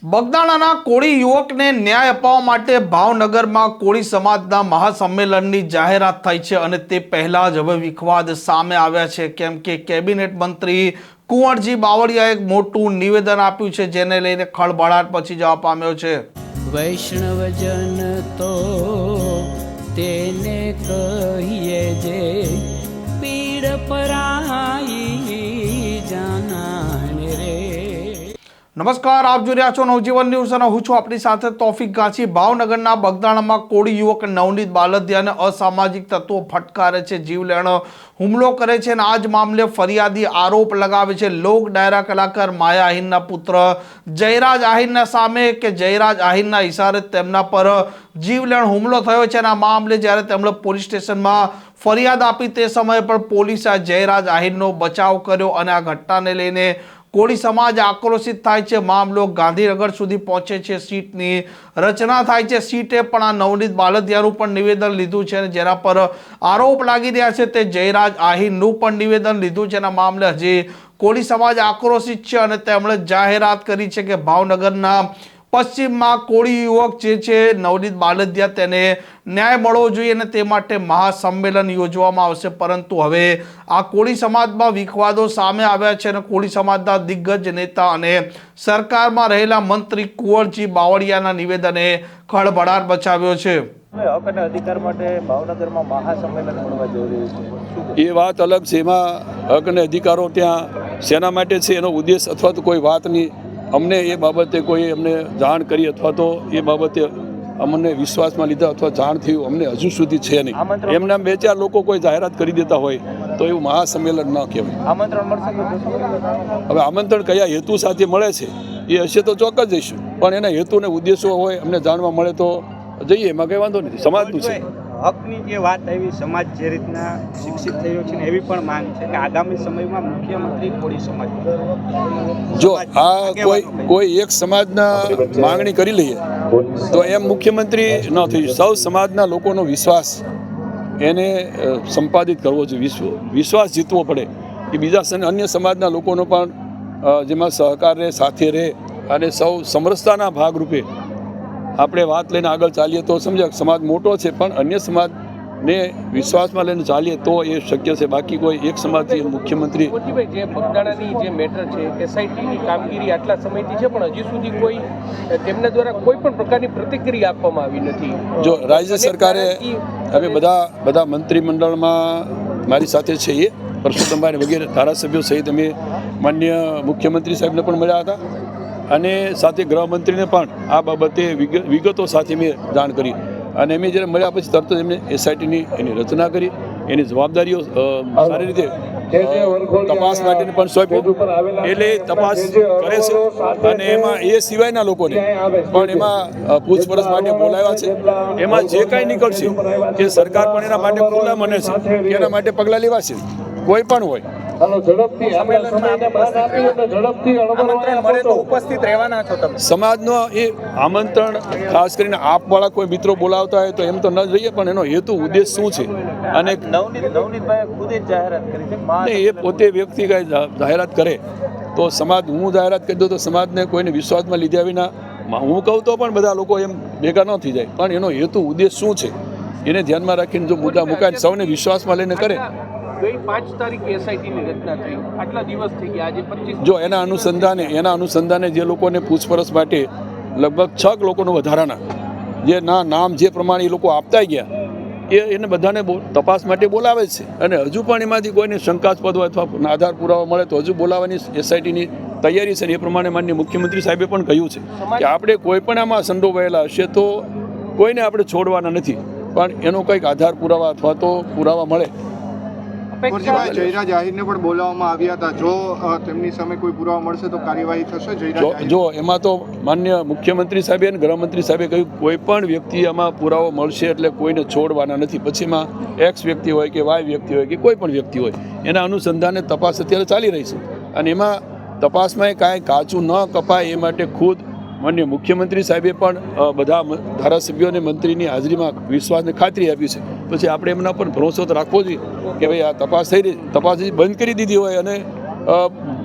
બગદાણાના કોળી યુવકને ન્યાય અપાવવા માટે ભાવનગરમાં કોળી સમાજના મહાસંમેલનની જાહેરાત થઈ છે અને તે પહેલા જ હવે વિખવાદ સામે આવ્યા છે, કેમ કે કેબિનેટ મંત્રી કુંવરજી બાવળિયાએ એક મોટું નિવેદન આપ્યું છે, જેને લઈને ખળભળાટ પછી જવા પામ્યો છે। વૈષ્ણવજન તો તેને કહીએ જે પીડ પરાઈ જાનાને રે। નમસ્કાર, આપ જોઈ રહ્યા છો નવજીવન ન્યૂઝ અને હું છું આપણી સાથે તોફિક ગાંચી। ભાવનગરના બગદાણામાં કોળી યુવક નવનીત બાલદિયાને અસામાજિક તત્વો ફટકારે છે, જીવલેણ હુમલો કરે છે અને આ જ મામલે ફરિયાદી આરોપ લગાવે છે લોક ડાયરા કલાકાર માયા આહિરના પુત્ર જયરાજ આહિરના સામે કે જયરાજ આહિરના ઇશારે તેમના પર જીવલેણ હુમલો થયો છે અને આ મામલે જ્યારે તેમણે પોલીસ સ્ટેશનમાં ફરિયાદ આપી તે સમયે પણ પોલીસે આ જયરાજ આહિરનો બચાવ કર્યો અને આ ઘટનાને લઈને કોળી સમાજ આક્રોશિત થાય છે। મામલો ગાંધીનગર સુધી પહોંચે છે, સીટની રચના થાય છે। સીટે પણ આ નવનીત બાલદિયાનું પણ નિવેદન લીધું છે અને જેના પર આરોપ લાગી રહ્યા છે તે જયરાજ આહિરનું પણ નિવેદન લીધું છે અને આ મામલે હજી કોળી સમાજ આક્રોશિત છે અને તેમણે જાહેરાત કરી છે કે ભાવનગરના પશ્ચિમમાં કોળી યુવક જે છે નવનીત બાલદિયા તેને ન્યાય મળવો જોઈએ અને તે માટે મહાસંમેલન યોજવામાં આવશે। પરંતુ હવે આ કોળી સમાજમાં વિખવાદો સામે આવ્યા છે અને કોળી સમાજના દિગ્ગજ નેતા અને સરકારમાં રહેલા મંત્રી કુંવરજી બાવળિયાના નિવેદને ખળભળાટ મચાવ્યો છે। હક અને અધિકાર માટે ભાવનગરમાં મહાસંમેલન મળવા જઈ રહ્યું છે, એ વાત અલગ છે। એમાં હક અને અધિકારો ત્યાં શેના માટે છે એનો ઉદ્દેશ અથવા તો કોઈ વાતની અમને એ બાબતે કોઈ અમને જાણ કરી અથવા તો એ બાબતે અમને વિશ્વાસમાં લીધા અથવા જાણ થયું અમને હજુ સુધી છે નહીં। એમના બે ચાર લોકો કોઈ જાહેરાત કરી દેતા હોય તો એવું મહાસંમેલન ન કહેવાય। આમંત્રણ મળશે? હવે આમંત્રણ કયા હેતુ સાથે મળે છે એ હશે તો ચોક્કસ જઈશું, પણ એના હેતુ અને ઉદ્દેશો હોય અમને જાણવા મળે તો જઈએ, એમાં કંઈ વાંધો નથી। સમાજનું છે। હકની જે વાત આવી, સમાજ જે રીતના શિક્ષિત થયો છે ને એવી પણ માંગ છે કે આગામી સમયમાં મુખ્યમંત્રી કોળી સમાજ, જો આ કોઈ એક સમાજના માંગણી કરી લઈએ તો એમ મુખ્યમંત્રી ન થઈ। સૌ સમાજના લોકોનો વિશ્વાસ એને સંપાદિત કરવો જોઈએ, વિશ્વાસ જીતવો પડે એ બીજા અન્ય સમાજના લોકોનો પણ જેમાં સહકાર રહે, સાથે રહે અને સૌ સમરસતાના ભાગરૂપે આપણે વાત લઈને આગળ ચાલીએ તો સમજાય સમાજ મોટો છે, પણ અન્ય સમાજને વિશ્વાસમાં લઈને ચાલીએ તો એ શક્ય છે। બાકી કોઈ એક સમાજથી મુખ્યમંત્રી જે બગદાણાની જે મેટર છે એસઆઈટીની કામગીરી આટલા સમયથી છે પણ હજી સુધી કોઈ તેમના દ્વારા કોઈ પણ પ્રકારની પ્રતિક્રિયા આપવામાં આવી નથી। જો રાજ્ય સરકારે અમે બધા મંત્રીમંડળમાં મારી સાથે છે એ પરસોત્તમભાઈ વગેરે ધારાસભ્યો સહિત અમે માન્ય મુખ્યમંત્રી સાહેબને પણ મળ્યા હતા અને સાથે ગૃહમંત્રીને પણ આ બાબતે વિગતો સાથે મેં જાણ કરી અને અમે જ્યારે મળ્યા પછી તરત જ એમને એસઆઈટીની એની રચના કરી, એની જવાબદારીઓ સારી રીતે તપાસ માટેની પણ સોંપી, એટલે તપાસ કરે છે અને એમાં એ સિવાયના લોકોને પણ એમાં પૂછપરછ માટે બોલાવ્યા છે। એમાં જે કાંઈ નીકળશે એ સરકાર પણ એના માટે ખુલ્લા મને છે કે એના માટે પગલાં લેવાશે, કોઈ પણ હોય। સમાજનો એ આમંત્રણ ખાસ કરીને આપવાળા કોઈ મિત્રો બોલાવતા હોય તો એમ તો ન જઈએ, પણ એનો હેતુ ઉદ્દેશ શું છે અને નવનીતભાઈએ ખુદ જ જાહેરાત કરી છે એ પોતે વ્યક્તિ કાંઈ જાહેરાત કરે તો સમાજ, હું જાહેરાત કરી દઉં તો સમાજને કોઈને વિશ્વાસમાં લીધા વિના હું કહું તો પણ બધા લોકો એમ ભેગા ન થઈ જાય, પણ એનો હેતુ ઉદ્દેશ શું છે એને ધ્યાનમાં રાખીને જો મુદ્દા મુકાય સૌને વિશ્વાસમાં લઈને કરે। ગઈ 5 તારીખે એસઆઈટીની રચના થઈ, આટલા દિવસ થઈ ગયા, આજે 25 જો એના અનુસંધાને જે લોકોને પૂછપરછ માટે લગભગ 6 લોકોનો વધારાના જે નામ જે પ્રમાણે એ લોકો આપતા ગયા એને બધાને તપાસ માટે બોલાવે છે અને હજુ પણ એમાંથી કોઈને શંકાસ્પદ હોય અથવા આધાર પુરાવા મળે તો હજુ બોલાવવાની એસઆઈટીની તૈયારી છે। એ પ્રમાણે માનનીય મુખ્યમંત્રી સાહેબે પણ કહ્યું છે કે આપણે કોઈ પણ આમાં સંડોવાયેલા હશે તો કોઈને આપણે છોડવાના નથી, પણ એનો કંઈક આધાર પુરાવા અથવા તો પુરાવા મળે। જયરાજ આહિરને પણ બોલાવવામાં આવ્યા હતા, જો તેમની સામે કોઈ પુરાવા મળશે તો કાર્યવાહી થશે? જો એમાં તો માન્ય મુખ્યમંત્રી સાહેબે અને ગૃહમંત્રી સાહેબે કહ્યું કોઈ પણ વ્યક્તિ આમાં પુરાવો મળશે એટલે કોઈને છોડવાના નથી। પછી એમાં એક્સ વ્યક્તિ હોય કે વાય વ્યક્તિ હોય કે કોઈ પણ વ્યક્તિ હોય એના અનુસંધાને તપાસ અત્યારે ચાલી રહી છે અને એમાં તપાસમાં કાંઈ કાચું ન કપાય એ માટે ખુદ માન્ય મુખ્યમંત્રી સાહેબે પણ બધા ધારાસભ્યો અને મંત્રીની હાજરીમાં વિશ્વાસને ખાતરી આપી છે। પછી આપણે એમના પર ભરોસો તો રાખવો જોઈએ કે ભાઈ આ તપાસ થઈ રહી, તપાસ બંધ કરી દીધી હોય અને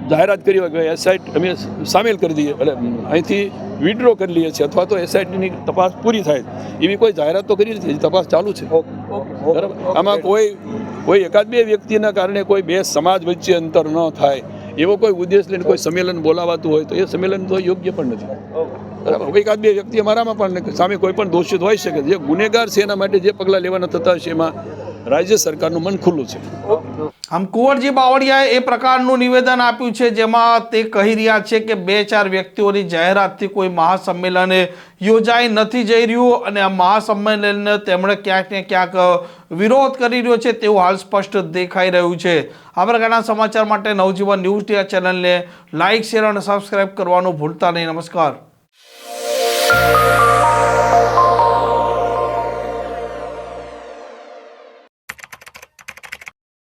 જાહેરાત કરી હોય કે એસઆઈટી અમે સામેલ કરી દઈએ, એટલે અહીંથી વિડ્રો કરી લઈએ છીએ અથવા તો એસઆઈટીની તપાસ પૂરી થાય એવી કોઈ જાહેરાત તો કરી નથી, હજી તપાસ ચાલુ છે. બરાબર, આમાં કોઈ એકાદ બે વ્યક્તિના કારણે કોઈ બે સમાજ વચ્ચે અંતર ન થાય એવો કોઈ ઉદ્દેશ લઈને કોઈ સંમેલન બોલાવાતું હોય તો એ સંમેલન તો યોગ્ય પણ નથી. બરાબર, એકાદ બે વ્યક્તિ અમારામાં પણ સામે કોઈ પણ દોષિત હોઈ શકે. જે ગુનેગાર છે એના માટે જે પગલાં લેવાના થતા હશે એમાં રાજ્ય સરકારનું મન ખુલ્લું છે. આમ કુંવરજી બાવળિયાએ એ પ્રકારનું નિવેદન આપ્યું છે જેમાં તે કહી રહ્યા છે કે 2-4 વ્યક્તિઓની જાહેરાતથી કોઈ મહાસંમેલન યોજાઈ નથી જઈ રહ્યું અને આ મહાસંમેલનને તેમણે ક્યાંક ને ક્યાંક વિરોધ કરી રહ્યો છે તેવું હાલ સ્પષ્ટ દેખાઈ રહ્યું છે. આ પ્રકારના સમાચાર માટે નવજીવન ન્યૂઝ ચેનલને લાઇક, શેર અને સબસ્ક્રાઇબ કરવાનું ભૂલતા નહીં. નમસ્કાર.